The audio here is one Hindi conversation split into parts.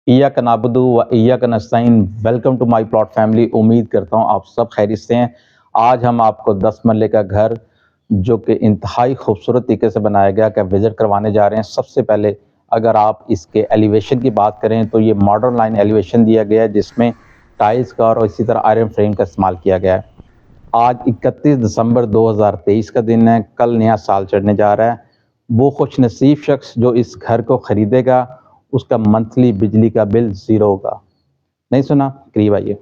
इय्याक नअबुदु व इय्याक नस्तईन। Welcome to my plot family. उम्मीद करता हूँ आप सब खैरियत से हैं। आज हम आपको 10 मरले का घर जो कि इंतहाई खूबसूरत तरीके से बनाया गया का विज़िट करवाने जा रहे हैं। सबसे पहले अगर आप इसके एलिवेशन की बात करें तो ये मॉडर्न लाइन एलिवेशन दिया गया है, जिसमें टाइल्स का और इसी तरह आयरन फ्रेम का इस्तेमाल किया गया है। आज 31 दिसंबर 2023 का दिन है। कल नया साल चढ़ने जा रहा है। वो खुशनसीब शख्स जो इस घर को ख़रीदेगा उसका मंथली बिजली का बिल ज़ीरो होगा। नहीं सुना? करीब आइए।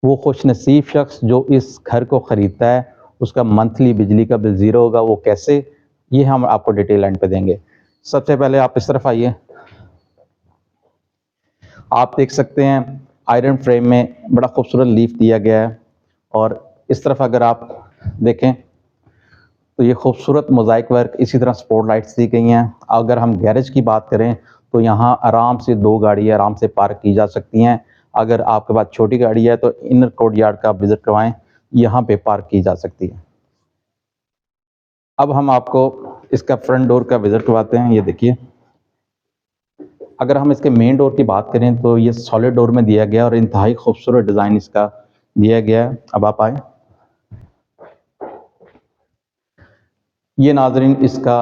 वो खुशनसीब शख्स जो इस घर को ख़रीदता है उसका मंथली बिजली का बिल ज़ीरो होगा। वो कैसे, ये हम आपको डिटेल एंड पे देंगे। सबसे पहले आप इस तरफ आइए। आप देख सकते हैं आयरन फ्रेम में बड़ा खूबसूरत लीफ दिया गया है, और इस तरफ अगर आप देखें तो ये खूबसूरत मोज़ाइक वर्क, इसी तरह स्पॉट लाइट्स दी गई हैं। अगर हम गैरेज की बात करें तो यहाँ आराम से 2 गाड़ियाँ आराम से पार्क की जा सकती हैं। अगर आपके पास छोटी गाड़ी है तो इनर कोर्टयार्ड का आप विज़िट करवाएं, यहाँ पे पार्क की जा सकती है। अब हम आपको इसका फ्रंट डोर का विज़िट करवाते हैं। ये देखिए, अगर हम इसके मेन डोर की बात करें तो ये सॉलिड डोर में दिया गया और इंतहाई खूबसूरत डिज़ाइन इसका दिया गया है। अब आप आए। ये नाज़रीन इसका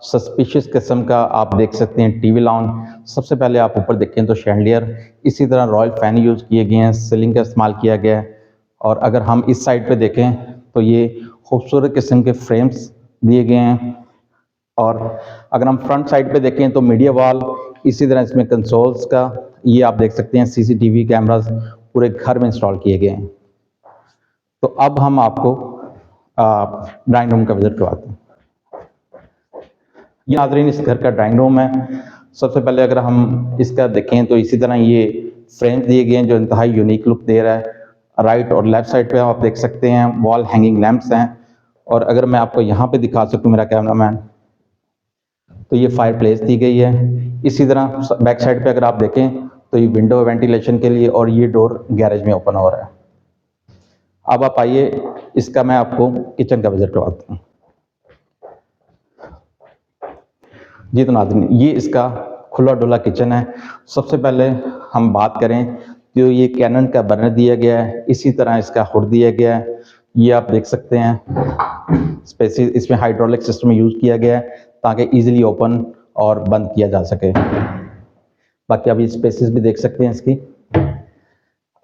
सस्पिशियस किस्म का आप देख सकते हैं टीवी लाउंज। सबसे पहले आप ऊपर देखें तो शैंडलियर, इसी तरह रॉयल फैन यूज़ किए गए हैं, सीलिंग का इस्तेमाल किया गया है। और अगर हम इस साइड पे देखें तो ये खूबसूरत किस्म के फ्रेम्स दिए गए हैं। और अगर हम फ्रंट साइड पे देखें तो मीडिया वॉल, इसी तरह इसमें कंसोल्स का ये आप देख सकते हैं सीसीटीवी कैमरास पूरे घर में इंस्टॉल किए गए हैं। तो अब हम आपको ड्राइंग रूम का विज़िट करवाते हैं। ये नाज़रीन इस घर का ड्राइंग रूम है। सबसे पहले अगर हम इसका देखें तो इसी तरह ये फ्रेम्स दिए गए हैं जो इंतहाई यूनिक लुक दे रहा है। राइट और लेफ्ट साइड पे आप देख सकते हैं वॉल हैंगिंग लैंप्स हैं। और अगर मैं आपको यहाँ पे दिखा सकूँ मेरा कैमरामैन, तो ये फायर प्लेस दी गई है। इसी तरह बैक साइड पे अगर आप देखें तो ये विंडो वेंटिलेशन के लिए, और ये डोर गैरेज में ओपन हो रहा है। अब आप आइए, इसका मैं आपको किचन का विज़िट करवाता हूँ। जी तो नाज़रीन, ये इसका खुला डुला किचन है। सबसे पहले हम बात करें तो ये कैनन का बर्नर दिया गया है, इसी तरह इसका हुड दिया गया है। ये आप देख सकते हैं स्पेसिस, इसमें हाइड्रोलिक सिस्टम यूज़ किया गया है ताकि इजीली ओपन और बंद किया जा सके। बाकी आप ये स्पेसिस भी देख सकते हैं इसकी।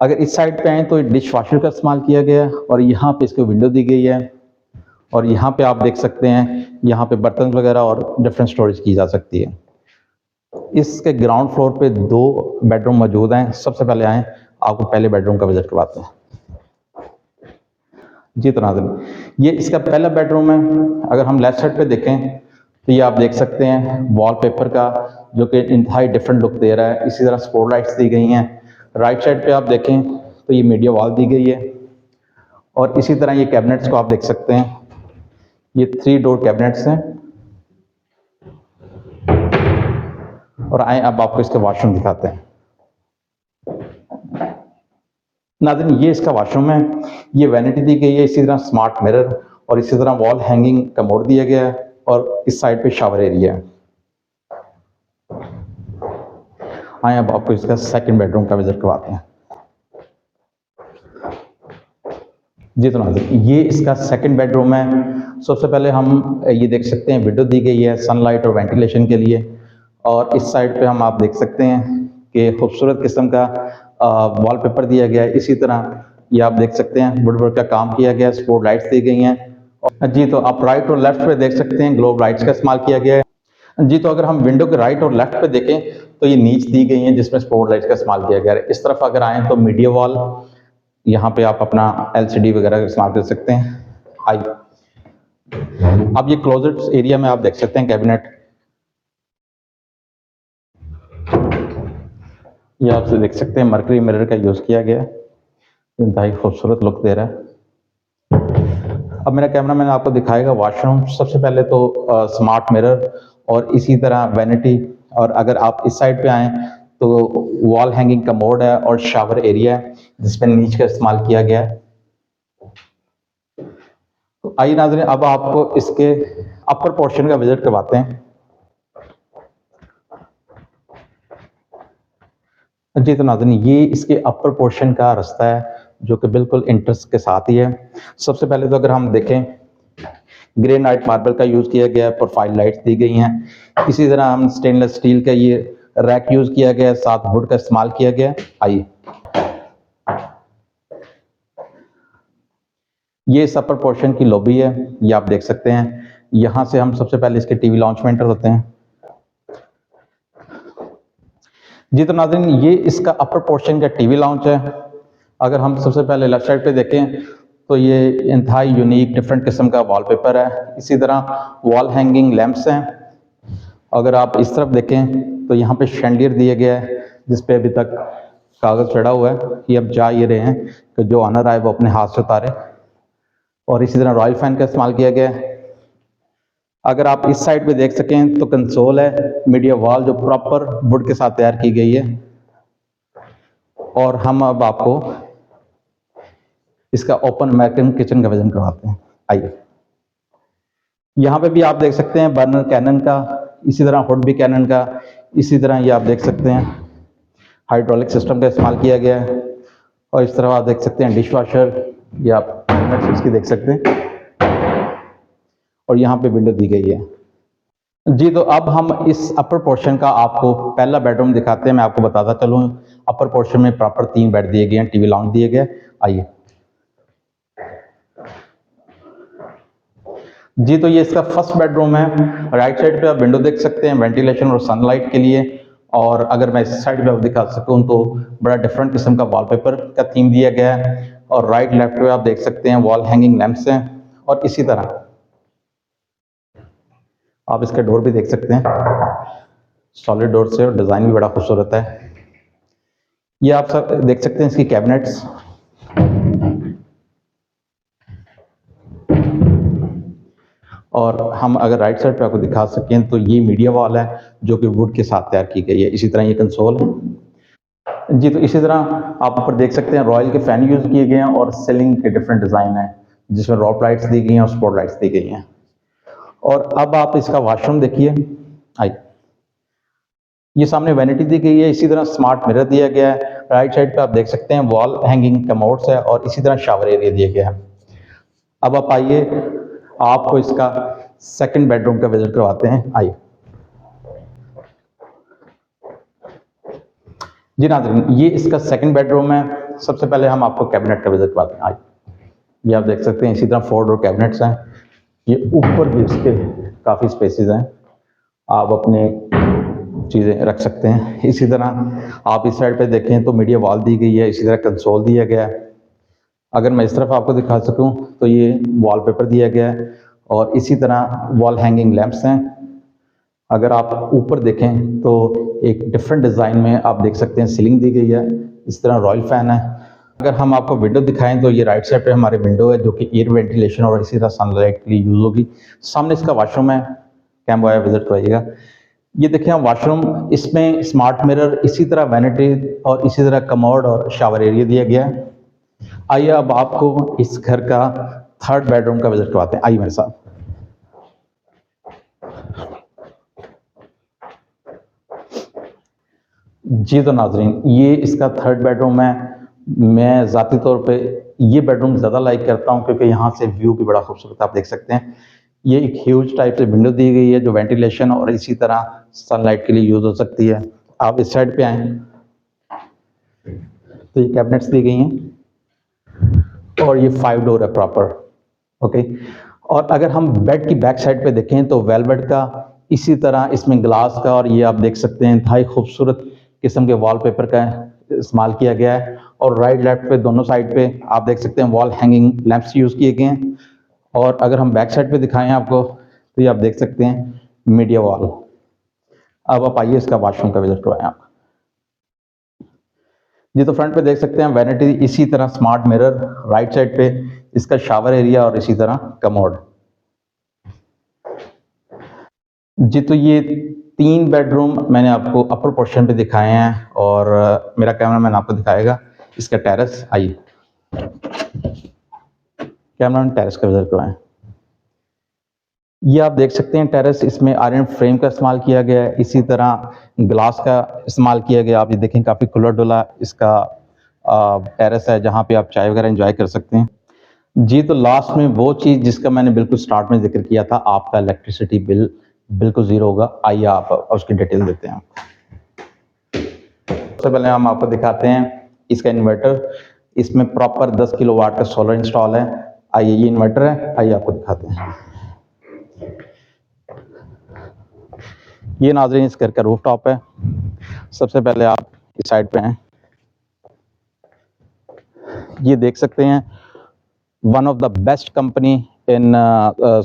अगर इस साइड पे आए तो डिश वॉशर का इस्तेमाल किया गया है, और यहाँ पे इसको विंडो दी गई है। और यहाँ पे आप देख सकते हैं यहाँ पे बर्तन वगैरह और डिफरेंट स्टोरेज की जा सकती है। इसके ग्राउंड फ्लोर पे 2 बेडरूम मौजूद हैं। सबसे पहले आए, आपको पहले बेडरूम का विजिट करवाते हैं। जी तो नाज़रीन, ये इसका पहला बेडरूम है। अगर हम लेफ्ट साइड पे देखें तो ये आप देख सकते हैं वॉलपेपर का जो कि इंतहाई डिफरेंट लुक दे रहा है। इसी तरह स्पॉट लाइट्स दी गई हैं। राइट साइड पे आप देखें तो ये मीडिया वॉल दी गई है, और इसी तरह ये कैबिनेट्स को आप देख सकते हैं। ये 3 डोर कैबिनेट्स हैं। और आए अब आपको इसका वॉशरूम दिखाते हैं। नाज़रीन, ये इसका वॉशरूम है। ये वैनिटी दी गई है, इसी तरह स्मार्ट मिरर, और इसी तरह वॉल हैंगिंग कमोड दिया गया है, और इस साइड पे शावर एरिया है। आए अब आपको इसका सेकंड बेडरूम का विजिट करवाते हैं। जी तो नाज़रीन, ये इसका सेकंड बेडरूम है। सबसे पहले हम ये देख सकते हैं विंडो दी गई है सनलाइट और वेंटिलेशन के लिए। और इस साइड पे हम आप देख सकते हैं कि खूबसूरत किस्म का वॉलपेपर दिया गया है। इसी तरह ये आप देख सकते हैं वुड वर्क का काम किया गया है, स्पॉट लाइट्स दी गई हैं। जी तो आप राइट और लेफ्ट पे देख सकते हैं ग्लोब लाइट्स का इस्तेमाल किया गया है। जी तो अगर हम विंडो के राइट और लेफ्ट पे देखें तो ये नीच दी गई हैं जिसमें स्पॉट लाइट्स का इस्तेमाल किया गया है। इस तरफ अगर आएँ तो मीडिया वॉल, यहाँ पे आप अपना LCD वगैरह का इस्तेमाल कर सकते हैं। आइए अब ये क्लोजेट एरिया में आप देख सकते हैं कैबिनेट। ये आप देख सकते हैं मर्करी मिरर का यूज़ किया गया है, इंतहाई खूबसूरत लुक दे रहा है। अब मेरा कैमरा मैन आपको दिखाएगा वॉशरूम। सबसे पहले तो स्मार्ट मिरर और इसी तरह वैनिटी, और अगर आप इस साइड पे आएँ तो वॉल हैंगिंग का मोड है और शावर एरिया है जिसमें नीच का इस्तेमाल किया गया है। तो आइए नाज़रीन, अब आपको इसके अपर पोर्शन का विजिट करवाते हैं। जी तो नाज़रीन, ये इसके अपर पोर्शन का रास्ता है जो कि बिल्कुल इंट्रेंस के साथ ही है। सबसे पहले तो अगर हम देखें, ग्रेनाइट मार्बल का यूज़ किया गया है, प्रोफाइल लाइट्स दी गई हैं। इसी तरह हम स्टेनलेस स्टील का ये रैक यूज़ किया गया है, साथ वुड का इस्तेमाल किया गया है। आइए, ये इस अपर पोर्शन की लॉबी है, ये आप देख सकते हैं। यहाँ से हम सबसे पहले इसके टीवी लॉन्च में एंटर होते हैं। जी तो नाज़रीन, ये इसका अपर पोर्शन का टीवी लॉन्च है। अगर हम सबसे पहले लेफ्ट साइड पे देखें तो ये इंतहाई यूनिक डिफरेंट किस्म का वॉलपेपर है। इसी तरह वॉल हैंगिंग लैंप्स हैं। अगर आप इस तरफ देखें तो यहाँ पे शैंडियर दिया गया है जिस पे अभी तक कागज़ चढ़ा हुआ है कि अब जा ये रहे हैं कि जो ऑनर आए वो अपने हाथ से उतारे। और इसी तरह रॉयल फैन का इस्तेमाल किया गया है। अगर आप इस साइड पे देख सकें तो कंसोल है, मीडिया वॉल जो प्रॉपर वुड के साथ तैयार की गई है। और हम अब आपको इसका ओपन अमेरिकन किचन का विजन करवाते हैं। आइए, यहाँ पे भी आप देख सकते हैं बर्नर कैनन का, इसी तरह हुड भी कैनन का। इसी तरह ये आप देख सकते हैं हाइड्रोलिक सिस्टम का इस्तेमाल किया गया है। और इस तरह आप देख सकते हैं डिश वॉशर, ये आप इसकी देख सकते हैं। और यहाँ पे विंडो दी गई है। जी तो अब हम इस अपर पोर्शन का आपको पहला बेडरूम दिखाते हैं। मैं आपको बताता चलूँ, अपर पोर्शन में प्रॉपर 3 बेड दिए गए हैं, टीवी लाउंज दिए गए। आइए, जी तो ये इसका फर्स्ट बेडरूम है। राइट साइड पे आप विंडो देख सकते हैं वेंटिलेशन और सनलाइट के लिए। और अगर मैं इस साइड पे आप दिखा सकूं तो बड़ा डिफरेंट किस्म का वॉलपेपर का थीम दिया गया है। और राइट लेफ्ट पे आप देख सकते हैं वॉल हैंगिंग लैंप्स हैं। और इसी तरह आप इसका डोर भी देख सकते हैं, सॉलिड डोर से, और डिज़ाइन भी बड़ा खूबसूरत है। ये आप सब देख सकते हैं इसकी कैबिनेट्स। और हम अगर राइट साइड पे आपको दिखा सकें तो ये मीडिया वॉल है जो कि वुड के साथ तैयार की गई है। इसी तरह ये कंसोल है। जी तो इसी तरह आप ऊपर देख सकते हैं रॉयल के फैन यूज़ किए गए हैं और सीलिंग के डिफरेंट डिज़ाइन है जिसमें रॉप लाइट्स दी गई हैं और स्पॉट लाइट्स दी गई हैं। और अब आप इसका वॉशरूम देखिए। आइए, ये सामने वैनिटी दी गई है, इसी तरह स्मार्ट मिरर दिया गया है। राइट साइड पे आप देख सकते हैं वॉल हैंगिंग कमोड्स है और इसी तरह शावर एरिया दिया गया है। अब आप आइए, आपको इसका सेकंड बेडरूम का विजिट करवाते हैं। आइए, जी नाज़रीन, ये इसका सेकंड बेडरूम है। सबसे पहले हम आपको कैबिनेट का विजिट करवाते हैं। आइए, ये आप देख सकते हैं इसी तरह 4 डोर कैबिनेट्स हैं। ये ऊपर भी इसके काफ़ी स्पेसेस हैं, आप अपने चीज़ें रख सकते हैं। इसी तरह आप इस साइड पे देखें तो मीडिया वॉल दी गई है, इसी तरह कंसोल दिया गया है। अगर मैं इस तरफ आपको दिखा सकूं तो ये वॉलपेपर दिया गया है और इसी तरह वॉल हैंगिंग लैंप्स हैं। अगर आप ऊपर देखें तो एक डिफरेंट डिज़ाइन में आप देख सकते हैं सीलिंग दी गई है, इस तरह रॉयल फैन है। अगर हम आपको विंडो दिखाएं तो ये राइट साइड पे हमारे विंडो है जो कि एयर वेंटिलेशन और इसी तरह सनलाइट के लिए यूज़ होगी। सामने इसका वॉशरूम है, कैमरा आया विजिट कराइएगा। ये देखिए हम वॉशरूम, इसमें स्मार्ट मिरर, इसी तरह वैनिटी और इसी तरह कमोड और शावर एरिया दिया गया है। आइए अब आपको इस घर का थर्ड बेडरूम का विजिट करवाते हैं। आइए मेरे साथ। जी तो नाजरीन, ये इसका थर्ड बेडरूम है। मैं ज़ाती तौर पे ये बेडरूम ज़्यादा लाइक करता हूँ क्योंकि यहाँ से व्यू भी बड़ा खूबसूरत आप देख सकते हैं। ये एक ह्यूज टाइप से विंडो दी गई है जो वेंटिलेशन और इसी तरह सनलाइट के लिए यूज़ हो सकती है। आप इस साइड पे आएँ तो ये कैबिनेट्स दी गई हैं और ये 5 डोर है प्रॉपर। ओके, और अगर हम बेड की बैक साइड पे देखें तो वेलवेट का, इसी तरह इसमें ग्लास का, और ये आप देख सकते हैं इंतहाई खूबसूरत किस्म के वॉलपेपर का इस्तेमाल किया गया है। और राइट लेफ्ट पे दोनों साइड पे आप देख सकते हैं वॉल हैंगिंग लैंप्स यूज़ किए गए हैं। और अगर हम बैक साइड पे दिखाएं आपको तो ये आप देख सकते हैं मीडिया वॉल। अब आप आइए इसका वॉशरूम का विजिट करवाएं आप। जी तो फ्रंट पे देख सकते हैं वैनिटी, इसी तरह स्मार्ट मिरर, राइट साइड पे इसका शावर एरिया और इसी तरह कमोड। जी तो ये 3 बेडरूम मैंने आपको अपर पोर्शन पे दिखाए हैं और मेरा कैमरामैन आपको दिखाएगा इसका टेरेस। आइए कैमरामैन टेरेस का विजिट करवाएं। ये आप देख सकते हैं टेरेस, इसमें आयरन फ्रेम का इस्तेमाल किया गया है, इसी तरह ग्लास का इस्तेमाल किया गया। आप ये देखें काफ़ी खुला डुला इसका टेरेस है जहाँ पे आप चाय वगैरह एंजॉय कर सकते हैं। जी, तो लास्ट में वो चीज़ जिसका मैंने बिल्कुल स्टार्ट में ज़िक्र किया था, आपका इलेक्ट्रिसिटी बिल बिल्कुल ज़ीरो होगा। आइए आप उसकी डिटेल देते हैं। सबसे पहले हम आपको दिखाते हैं इसका इन्वर्टर। इसमें प्रॉपर 10 किलोवाट का सोलर इंस्टॉल है। आइए, ये इन्वर्टर है, आइए आपको दिखाते हैं। ये नाज़रीन इस घर का रूफ टॉप है। सबसे पहले आप इस साइड पे हैं, ये देख सकते हैं one of the best company in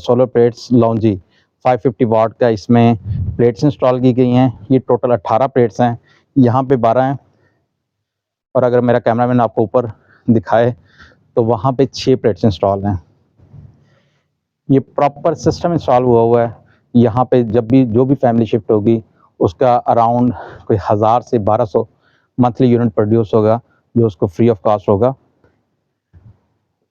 solar plates लॉन्जी 550 वाट का इसमें प्लेट्स इंस्टॉल की गई हैं। ये टोटल 18 प्लेट्स हैं, यहाँ पे 12 हैं और अगर मेरा कैमरामैन आपको ऊपर दिखाए तो वहाँ पे 6 प्लेट्स इंस्टॉल हैं। ये प्रॉपर सिस्टम इंस्टॉल हुआ है। यहाँ पे जब भी जो भी फैमिली शिफ्ट होगी उसका अराउंड कोई 1000 से 1200 मंथली यूनिट प्रोड्यूस होगा जो उसको फ्री ऑफ कॉस्ट होगा।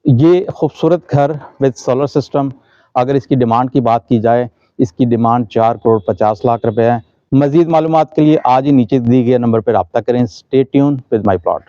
ये खूबसूरत घर विद सोलर सिस्टम, अगर इसकी डिमांड की बात की जाए, इसकी डिमांड 4 करोड़ 50 लाख रुपए है। मज़ीद मालूमात के लिए आज ही नीचे दिए गए नंबर पर रब्ता करें। Stay tune with my plot.